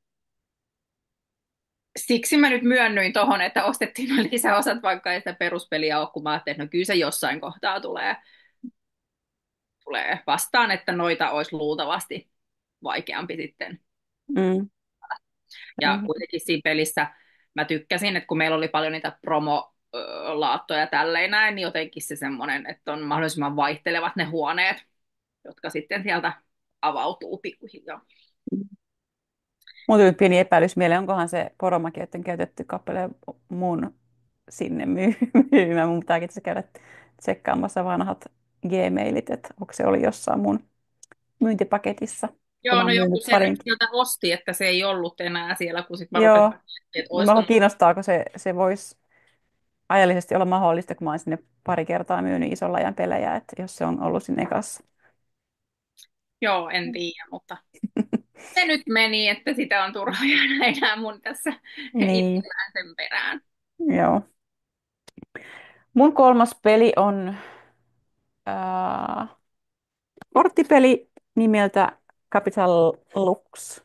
Siksi mä nyt myönnyin tohon, että ostettiin nuo lisäosat, vaikka ei sitä peruspeliä ole, kun mä ajattelin, että no kyllä se jossain kohtaa tulee vastaan, että noita olisi luultavasti vaikeampi sitten. Mm. Ja kuitenkin siinä pelissä mä tykkäsin, että kun meillä oli paljon niitä promolaattoja tälleen näin, niin jotenkin se semmoinen, että on mahdollisimman vaihtelevat ne huoneet, jotka sitten sieltä avautuu pikkuhiljaa. Mulla tuli pieni epäilys mieleen, onkohan se poromakeiden käytetty kappale mun sinne myymään. Mun pitääkin itse käydä tsekkaamassa vanhat Gmailit, että onko se oli jossain mun myyntipaketissa, kun Joo, mä no oon joku myynyt sen parinkin. sieltä osti, että se ei ollut enää siellä, kun sitten mä rupesin Joo, miettimään, että mä olisiko... kiinnostaako se voisi ajallisesti olla mahdollista, kun mä oon sinne pari kertaa myynyt ison ajan pelejä, että jos se on ollut sinne ekassa. Joo, en tiedä, mutta se nyt meni, että sitä on turha jäädä enää mun tässä Niin, itsemään sen perään. joo. Mun kolmas peli on äh, korttipeli nimeltä Capital Lux.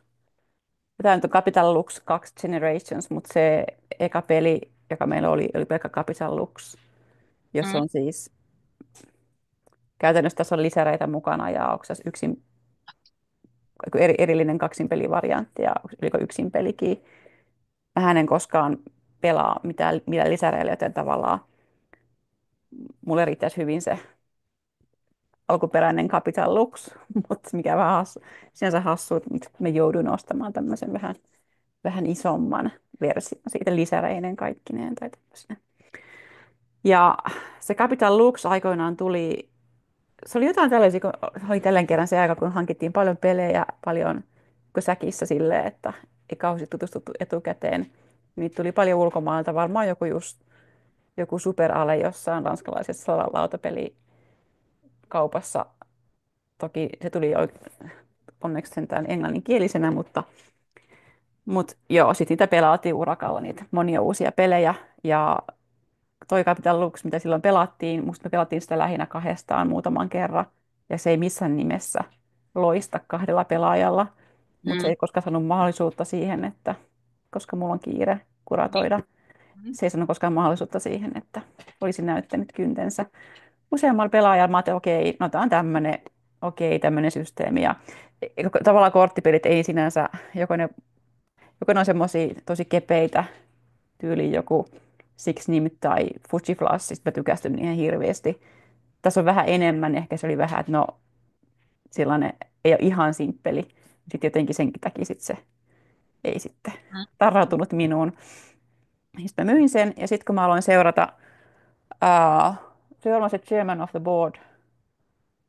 Tämä nyt on Capital Lux 2 Generations, mutta se eka peli, joka meillä oli pelkkä Capital Lux, jossa Mm, on siis käytännössä tässä on lisäreitä mukana ja onko tässä erillinen kaksinpelivariantti ja oliko yksin pelikin. Mä en koskaan pelaa mitään lisäreillä, joten tavallaan mulle riittäisi hyvin se alkuperäinen Capital Lux, mutta mikä vähän sinänsä hassu, että nyt me jouduin ostamaan tämmöisen vähän isomman version siitä lisäreinen kaikkineen tai tämmöisenä. Ja se Capital Lux aikoinaan tuli, se oli jotain tällaisia, kun oli tällä kerran se aika, kun hankittiin paljon pelejä, paljon kun säkissä silleen, että ei kauheasti tutustuttu etukäteen. Niitä tuli paljon ulkomailta, varmaan joku superale jossain ranskalaisessa lautapelikaupassa. Toki se tuli onneksi sentään englanninkielisenä, mutta joo, sitten niitä pelaatiin urakalla, niitä monia uusia pelejä. Ja toi Capital Lux, mitä silloin pelattiin, musta me pelattiin sitä lähinnä kahdestaan muutaman kerran. Ja se ei missään nimessä loista kahdella pelaajalla, mutta se mm, ei koskaan saanut mahdollisuutta siihen, että koska mulla on kiire niin, kuratoida, mm, se ei saanut koskaan mahdollisuutta siihen, että olisi näyttänyt kyntensä useammalla pelaajalla. Mä ajattelin, okei, no tämä on tämmöinen, okei, tämmöinen systeemi. Ja tavallaan korttipelit ei sinänsä, joko ne on semmoisia tosi kepeitä, tyyliin joku Six Nim tai Fuji Flash, mä tykästyn niin ihan hirveästi. Tässä on vähän enemmän, ehkä se oli vähän, että no sellainen ei ole ihan simppeli. Sitten jotenkin senkin takia se ei sitten mm, tarrautunut minuun. Sitten mä myin sen ja sitten kun mä aloin seurata, ää, se on se Chairman of the Board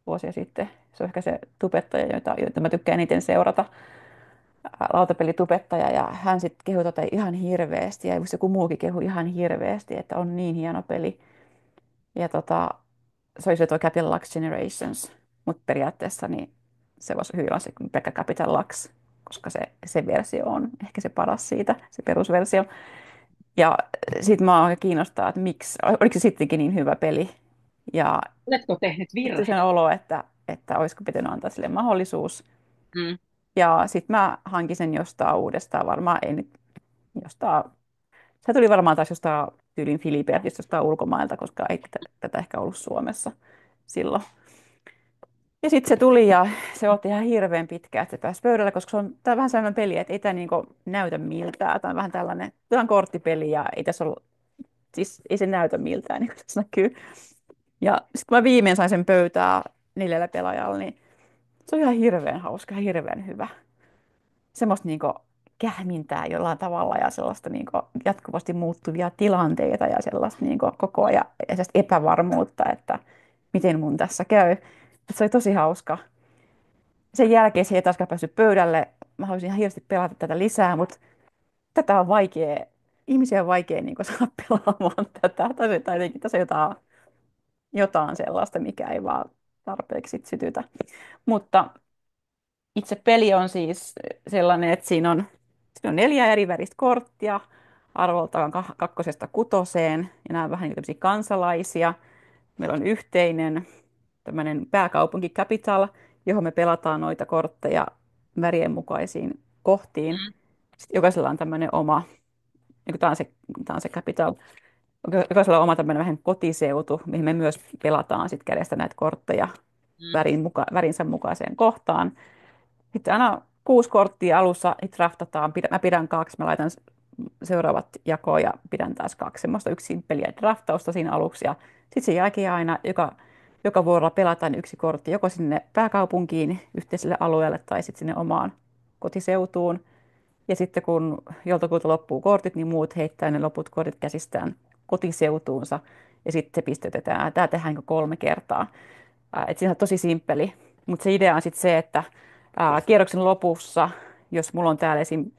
vuosia sitten. Se on ehkä se tubettaja, jota mä tykkään eniten seurata, lautapelitubettaja, ja hän sitten kehui tota ihan hirveästi, ja joku muukin kehui ihan hirveästi, että on niin hieno peli. Ja se oli se tuo Capital Lux Generations, mutta periaatteessa niin se voisi hyvin olla se pelkkä Capital Lux, koska se versio on ehkä se paras siitä, se perusversio. Ja sitten mä kiinnostaa, että miksi, oliko se sittenkin niin hyvä peli. Ja oletko tehnyt sitten virhe? sen olo, että olisiko pitänyt antaa sille mahdollisuus. Mm, Ja sitten mä hankin sen jostain uudestaan, varmaan ei nyt jostain, se tuli varmaan taas jostain tyylin Filipertistä, jostain ulkomailta, koska ei tätä ehkä ollut Suomessa silloin. Ja sitten se tuli ja se otti ihan hirveän pitkään, että se pääsi pöydälle, koska tämä on vähän sellainen peli, että ei tämä niinku näytä miltään. Tämä on vähän tällainen, tämä on korttipeli ja ei tässä ollut, siis ei se näytä miltään, niin kuin tässä näkyy. Ja sitten kun mä viimein sain sen pöytää 4 pelaajalla, niin se on ihan hirveän hauska, hirveän hyvä. Semmoista niinku kähmintää jollain tavalla ja sellaista niinku jatkuvasti muuttuvia tilanteita ja sellaista niinku koko ajan ja sellaista epävarmuutta, että miten mun tässä käy. Et se oli tosi hauska. Sen jälkeen se ei taaskaan päässyt pöydälle. Mä haluaisin ihan hirveästi pelata tätä lisää, mutta tätä on vaikea, ihmisiä on vaikea niin saada pelaamaan tätä. Tai jotenkin tässä on jotain sellaista, mikä ei vaan tarpeeksi sytytä. Mutta itse peli on siis sellainen, että siinä on 4 eri väristä korttia, arvoltaan 2–6, ja nämä on vähän niin kuin tämmöisiä kansalaisia. Meillä on yhteinen tämmöinen pääkaupunki Capital, johon me pelataan noita kortteja värien mukaisiin kohtiin. Mm, Sitten jokaisella on tämmöinen oma, niin kuin tämä on se Capital, jokaisella on oma tämmöinen vähän kotiseutu, mihin me myös pelataan sit kädestä näitä kortteja mm, värinsä mukaiseen kohtaan. Sitten aina 6 korttia alussa niitä draftataan. Mä pidän 2, mä laitan seuraavat jakoon ja pidän taas 2. Semmoista yksin peliä draftausta siinä aluksi. Ja sitten sen jälkeen aina joka vuorolla pelataan 1 kortti joko sinne pääkaupunkiin, yhteiselle alueelle tai sitten sinne omaan kotiseutuun. Ja sitten kun joltakulta loppuu kortit, niin muut heittää ne loput kortit käsistään kotiseutuunsa ja sitten se pistetään. Tämä tehdään niin 3 kertaa. Et siinä on tosi simppeli. Mutta se idea on sitten se, että kierroksen lopussa, jos mulla on täällä esim.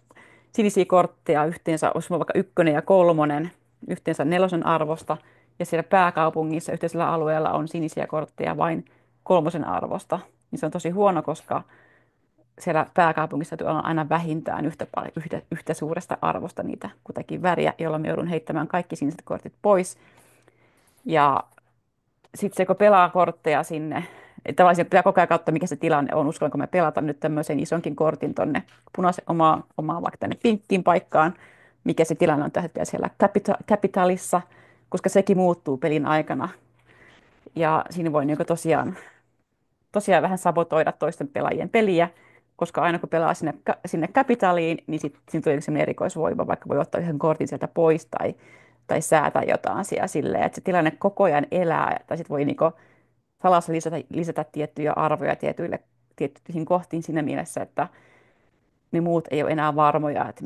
Sinisiä kortteja yhteensä, olisi mulla vaikka 1 ja 3, yhteensä 4 arvosta, ja siellä pääkaupungissa yhteisellä alueella on sinisiä kortteja vain 3 arvosta, niin se on tosi huono, koska siellä pääkaupungissa täytyy olla aina vähintään yhtä, paljon, yhtä suuresta arvosta niitä kutakin väriä, jolloin me joudun heittämään kaikki siniset kortit pois. Ja sitten se, kun pelaa kortteja sinne, että tavallaan siinä pitää koko ajan katsoa, mikä se tilanne on. Uskallanko mä pelata nyt tämmöisen isonkin kortin tonne punaisen omaa vaikka tänne pinkkiin paikkaan, mikä se tilanne on tällä hetkellä siellä Capitalissa, koska sekin muuttuu pelin aikana. Ja siinä voi niin tosiaan vähän sabotoida toisten pelaajien peliä, koska aina kun pelaa sinne Capitaliin, niin siinä tulee sellainen erikoisvoima, vaikka voi ottaa yhden kortin sieltä pois tai säätää jotain siellä silleen, että se tilanne koko ajan elää, tai sitten voi niinku salassa lisätä tiettyjä arvoja tiettyihin kohtiin siinä mielessä, että ne muut ei ole enää varmoja, että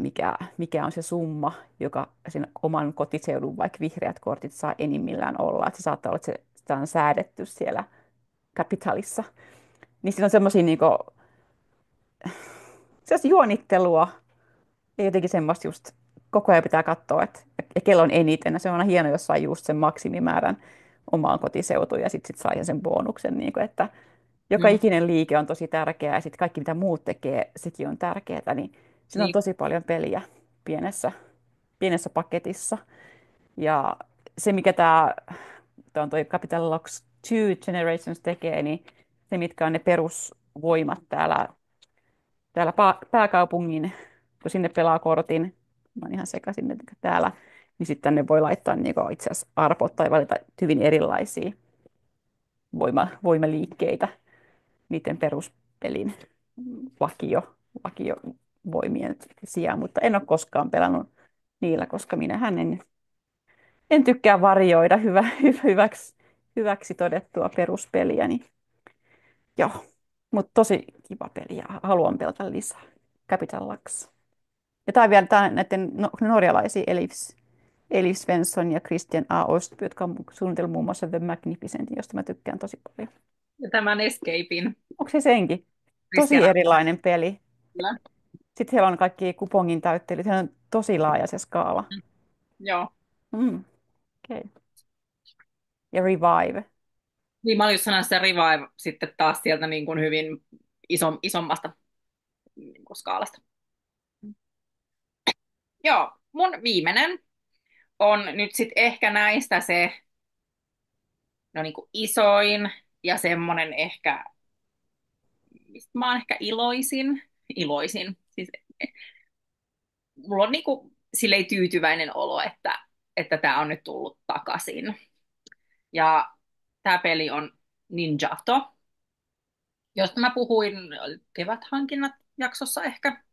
mikä on se summa, joka sen oman kotiseudun vaikka vihreät kortit saa enimmillään olla. Että se saattaa olla, että sitä on säädetty siellä Capitalissa. Niin siinä on semmoisia niinku, juonittelua ja jotenkin semmoista just koko ajan pitää katsoa, että ja kello on eniten. Ja se on aina hieno, jos saa just sen maksimimäärän omaan kotiseutuun ja sitten saa sen bonuksen, niin kuin, että joka mm. ikinen liike on tosi tärkeää ja sitten kaikki mitä muut tekee, sekin on tärkeää, niin siinä on Niin. tosi paljon peliä pienessä paketissa. Ja se, mikä tämä on toi Capital Locks 2 Generations tekee, niin se, mitkä on ne perusvoimat täällä pääkaupungin, kun sinne pelaa kortin, mä oon ihan sekaisin että täällä, niin sitten ne voi laittaa niin itse asiassa arpot tai valita hyvin erilaisia voimaliikkeitä niiden peruspelin vakiovoimien sijaan, mutta en ole koskaan pelannut niillä, koska minähän en tykkää varjoida hyväksi todettua peruspeliä, niin joo, mutta tosi kiva peli ja haluan pelata lisää. Capital Lux. Ja tämä on vielä näiden norjalaisia Elif Svensson ja Christian A. Ostby, jotka on suunnitellut muun muassa The Magnificentin, josta mä tykkään tosi paljon. Ja tämän Escapein Onko se senkin? Tosi Christian erilainen peli. Kyllä. Sitten siellä on kaikki kupongin täyttelyt. Se on tosi laaja se skaala. Mm. Joo. Mm, okay. Ja Revive. Niin mä olin just sanonut se Revive sitten taas sieltä niin kuin hyvin isommasta niin kuin skaalasta. Joo, mun viimeinen on nyt sitten ehkä näistä se no niin kuin isoin ja semmoinen ehkä, mistä mä oon ehkä iloisin. Siis, mulla on niin kuin silleen tyytyväinen olo, että tämä on nyt tullut takaisin. Ja tämä peli on Ninjato, josta mä puhuin keväthankinnat jaksossa ehkä,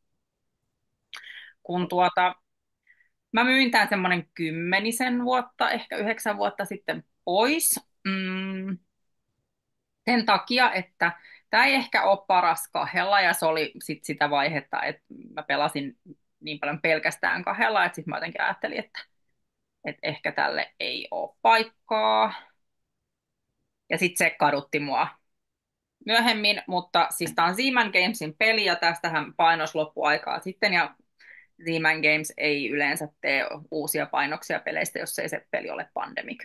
kun mä myin tämän semmoinen 10 vuotta, ehkä 9 vuotta sitten pois. mm, sen takia, että tämä ei ehkä ole paras kahdella, ja se oli sit sitä vaihetta, että mä pelasin niin paljon pelkästään kahdella, että sitten mä jotenkin ajattelin, että ehkä tälle ei ole paikkaa. Ja sitten se kadutti mua myöhemmin, mutta siis tämä on Zeman Gamesin peli, ja tästähän painos loppuaikaa sitten, ja Zeman Games ei yleensä tee uusia painoksia peleistä, jos ei se peli ole Pandemic.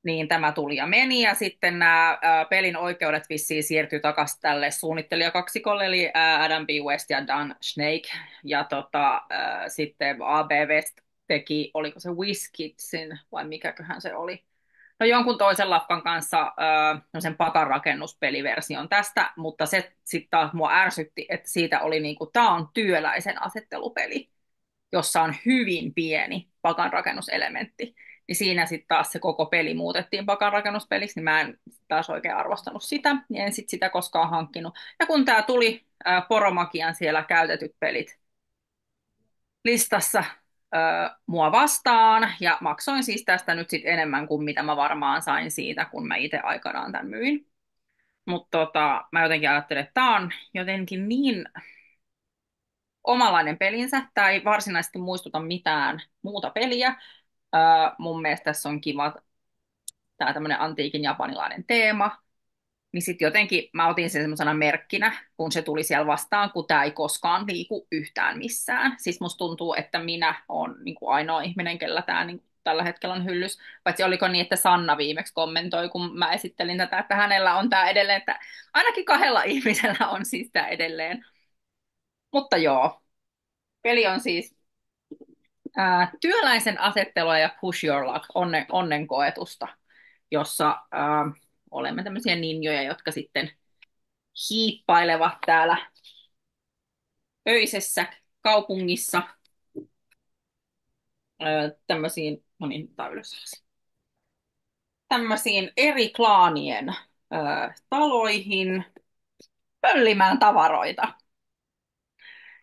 Niin tämä tuli ja meni, ja sitten nämä pelin oikeudet vissiin siirtyi takaisin tälle suunnittelijakaksikolle, eli Adam B. West ja Dan Snake, ja sitten AB West teki, oliko se WizKidsin, vai mikäköhän se oli, no jonkun toisen lafkan kanssa no sen pakan rakennuspeliversion tästä, mutta se sitten taas mua ärsytti, että siitä oli niinku, tää on työläisen asettelupeli, jossa on hyvin pieni pakanrakennuselementti. Niin siinä sitten taas se koko peli muutettiin pakanrakennuspeliksi, niin mä en taas oikein arvostanut sitä, niin en sitten sitä koskaan hankkinut. Ja kun tämä tuli Poromakian siellä käytetyt pelit listassa mua vastaan, ja maksoin siis tästä nyt sitten enemmän kuin mitä mä varmaan sain siitä, kun mä itse aikanaan tämän myin. Mutta mä jotenkin ajattelin, että tämä on jotenkin niin omalainen pelinsä. Tämä ei varsinaisesti muistuta mitään muuta peliä. Mun mielestä tässä on kiva tämä tämmöinen antiikin japanilainen teema. Niin sitten jotenkin mä otin sen semmoisena merkkinä, kun se tuli siellä vastaan, kun tämä ei koskaan liiku yhtään missään. Siis musta tuntuu, että minä olen niin kuin ainoa ihminen, kellä tämä niin tällä hetkellä on hyllys. Paitsi oliko niin, että Sanna viimeksi kommentoi, kun mä esittelin tätä, että hänellä on tämä edelleen, että ainakin kahdella ihmisellä on siis tämä edelleen. Mutta joo, peli on siis työläisen asettelua ja push your luck, onnenkoetusta, jossa olemme tämmöisiä ninjoja, jotka sitten hiippailevat täällä öisessä kaupungissa tämmöisiin, no niin, tää on ylös, tämmöisiin eri klaanien taloihin pöllimään tavaroita.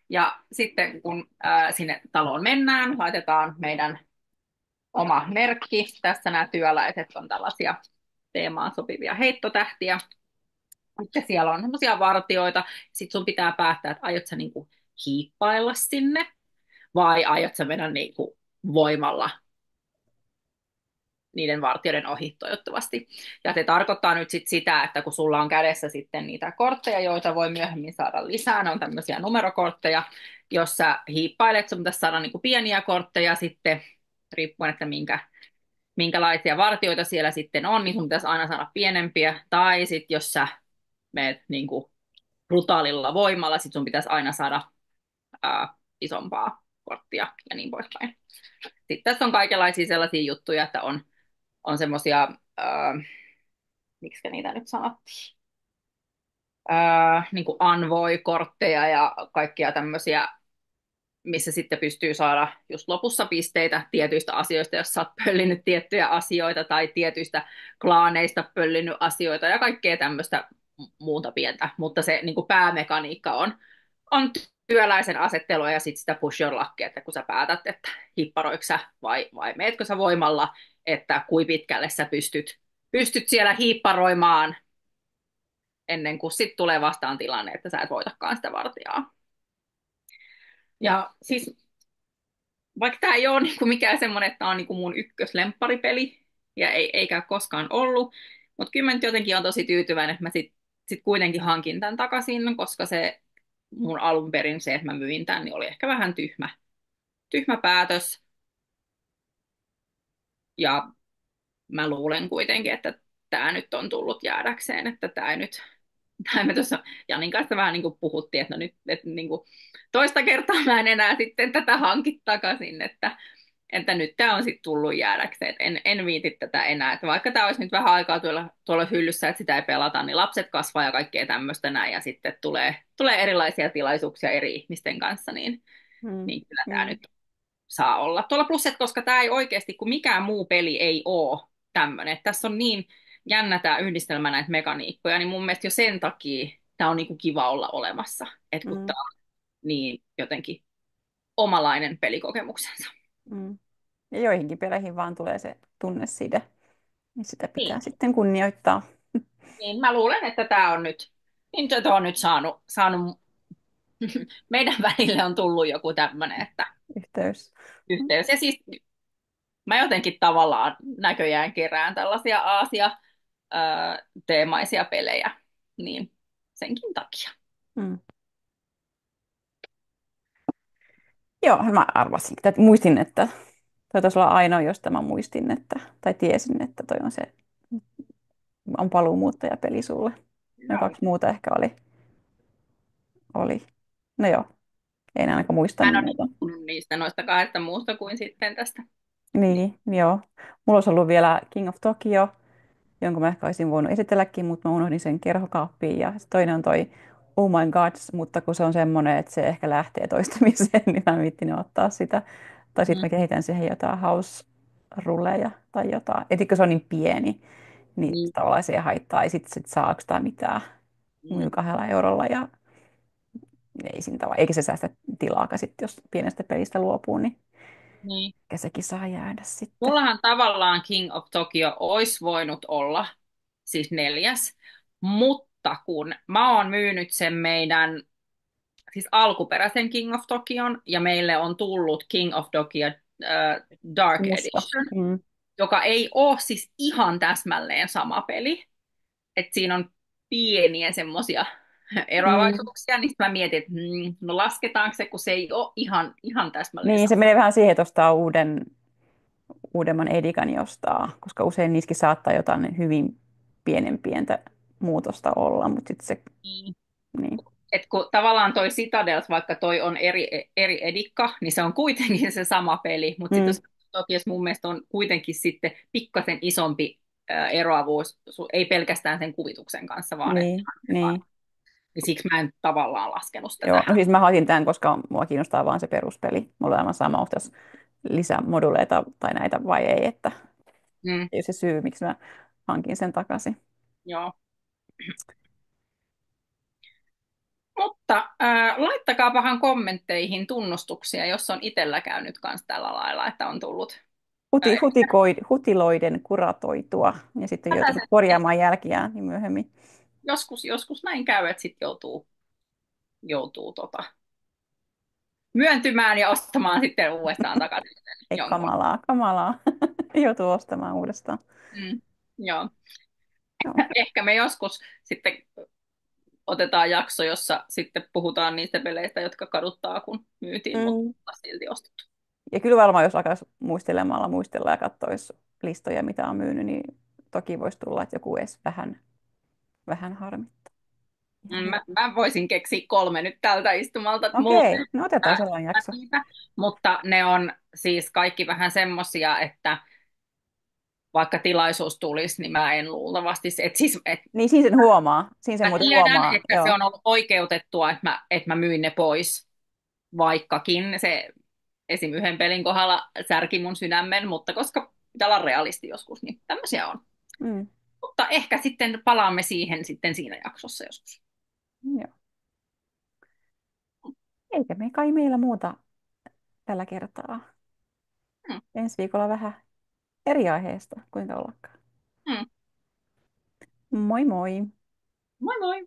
Ja sitten kun sinne taloon mennään, laitetaan meidän oma merkki. Tässä nämä työläiset on tällaisia teemaan sopivia heittotähtiä. Sitten siellä on semmoisia vartioita. Sitten sun pitää päättää, että aiot sä niinku hiippailla sinne vai aiot sä mennä niinku voimalla niiden vartijoiden ohi toivottavasti. Ja se tarkoittaa nyt sit sitä, että kun sulla on kädessä sitten niitä kortteja, joita voi myöhemmin saada lisää, ne on tämmöisiä numerokortteja, jos sä hiippailet, sun pitäisi saada niinku pieniä kortteja sitten, riippuen, että minkälaisia vartioita siellä sitten on, niin sun pitäisi aina saada pienempiä, tai sitten jos sä meet niinku brutaalilla voimalla, sit sun pitäisi aina saada isompaa korttia ja niin poispäin. Sitten tässä on kaikenlaisia sellaisia juttuja, että on semmoisia, miksi niitä nyt sanottiin, niin kuin Envoy-kortteja ja kaikkia tämmöisiä, missä sitten pystyy saada just lopussa pisteitä tietyistä asioista, jos sä oot pöllinyt tiettyjä asioita tai tietyistä klaaneista pöllinyt asioita ja kaikkea tämmöistä muuta pientä, mutta se niin kuin päämekaniikka on työläisen asettelua ja sitten sitä push your luckia, että kun sä päätät, että hipparoiko sä vai meetkö sä voimalla, että kui pitkälle sä pystyt siellä hiipparoimaan ennen kuin sitten tulee vastaan tilanne, että sä et voitakaan sitä vartijaa. Ja siis vaikka tämä ei ole niinku mikään semmoinen, että tämä on niinku mun ykköslemparipeli, ja eikä koskaan ollut, mutta kyllä mä nyt jotenkin on tosi tyytyväinen, että mä sit kuitenkin hankin tämän takaisin, koska se mun alun perin se, että mä myin tämän, niin oli ehkä vähän tyhmä päätös. Ja mä luulen kuitenkin, että tämä nyt on tullut jäädäkseen, että tämä me tuossa Janin kanssa vähän niin kuin puhuttiin, että no nyt että niin kuin toista kertaa mä en enää sitten tätä hankit takaisin, että nyt tämä on sitten tullut jäädäkseen, että en viiti tätä enää, että vaikka tämä olisi nyt vähän aikaa tuolla hyllyssä, että sitä ei pelata, niin lapset kasvaa ja kaikkea tämmöistä näin, ja sitten tulee erilaisia tilaisuuksia eri ihmisten kanssa, Mm, niin kyllä tämä mm, nyt saa olla. Tuolla plus, että koska tämä ei oikeasti, kun mikään muu peli ei ole tämmöinen, tässä on niin jännä tämä yhdistelmä näitä mekaniikkoja, niin mun mielestä jo sen takia tämä on niinku kiva olla olemassa, että kun mm, tämä on niin jotenkin omalainen pelikokemuksensa. mm. Ja joihinkin peleihin vaan tulee se tunneside. niin sitä Niin, pitää sitten kunnioittaa. niin mä luulen, että tämä on nyt, Nintendo on nyt saanut meidän välille on tullut joku tämmöinen, että Yhteys. yhteys. Ja siis mä jotenkin tavallaan näköjään kerään tällaisia Aasia-teemaisia pelejä, niin senkin takia. Mm. Joo, mä arvasin, että muistin, että toi taisi olla ainoa, josta mä muistin, että, tai tiesin, että toi on se, on paluumuuttajapeli sulle. Ne Joo. kaksi muuta ehkä oli. No joo, en ainakaan Mä muistanut en ole muuta. puhunut niistä noista kahdesta muusta kuin sitten tästä. Niin. Niin, joo. Mulla olisi ollut vielä King of Tokyo, jonka mä ehkä olisin voinut esitelläkin, mutta mä unohdin sen kerhokaappiin. Ja sit toinen on toi Oh My Gods, mutta kun se on semmoinen, että se ehkä lähtee toistamiseen, niin mä en viittinyt ottaa sitä. Tai Mm, sitten mä kehitän siihen jotain house-rulleja tai jotain. Etikö se on niin pieni, niin niin. tavallaan se ei haittaa. Ei sit saako sitä mitään myy Mm, 2 eurolla ja ei siinä tavalla. Eikä se säästä tilaakaan sitten, jos pienestä pelistä luopuu, niin niin. ehkä sekin saa jäädä sitten. Mullahan tavallaan King of Tokyo olisi voinut olla siis neljäs, mutta kun mä oon myynyt sen meidän siis alkuperäisen King of Tokion ja meille on tullut King of Tokyo Dark Musta. Edition, Mm. joka ei ole siis ihan täsmälleen sama peli. Että siinä on pieniä semmoisia Mm. eroavaisuuksia, niin mä mietin, että no lasketaanko se, kun se ei ole ihan täsmälleen Niin, se sama. menee vähän siihen, että ostaa uudemman edikan jostaa, koska usein niissäkin saattaa jotain hyvin pientä muutosta olla, mutta sitten se, Niin. niin, Et kun tavallaan toi Citadels, vaikka toi on eri edikka, niin se on kuitenkin se sama peli, mutta sitten mm, jos toki jos mun mielestä on kuitenkin sitten pikkasen isompi eroavuus, ei pelkästään sen kuvituksen kanssa, vaan että niin, niin. niin siksi mä en tavallaan laskenut sitä Joo, no tähän. siis mä hakin tämän, koska mua kiinnostaa vaan se peruspeli. Mulla on aivan sama, onko tässä lisämoduleita tai näitä vai ei, että Mm, ei ole se syy, miksi mä hankin sen takaisin. joo. Mutta laittakaapahan kommentteihin tunnustuksia, jos on itsellä käynyt kanssa tällä lailla, että on tullut. Ää, Hutiloiden kuratoitua ja sitten on joutunut hätäiset- korjaamaan jälkiään niin myöhemmin. joskus näin käy, että sitten joutuu myöntymään ja ostamaan sitten uudestaan takaisin sen Ei jonkun. kamalaa, kamalaa. Joutuu ostamaan uudestaan. Mm, joo. Joo. Ehkä me joskus sitten otetaan jakso, jossa sitten puhutaan niistä peleistä, jotka kaduttaa, kun myytiin, mutta Mm. silti ostettu. Ja kyllä varmaan, jos alkaisi muistella ja katsoisi listoja, mitä on myynyt, niin toki voisi tulla, että joku edes vähän harmittaa. Ihan hyvä. Mä voisin keksiä 3 nyt tältä istumalta, että mulla Okei, no otetaan on sellainen jakso. niitä, mutta ne on siis kaikki vähän semmosia, että vaikka tilaisuus tulisi, niin mä en luultavasti, Niin siinä sen huomaa. Siinä sen mä muuten tiedän, huomaa, että se joo. on ollut oikeutettua, että mä myin ne pois, vaikkakin se esim. Yhden pelin kohdalla särki mun sydämen, mutta koska pitää olla realisti joskus, niin tämmöisiä on. Mm. Mutta ehkä sitten palaamme siihen sitten siinä jaksossa joskus. Joo. Eikä me kai meillä muuta tällä kertaa. Hmm. Ensi viikolla vähän eri aiheesta, kuinka ollakaan. Hmm. Moi moi! Moi moi!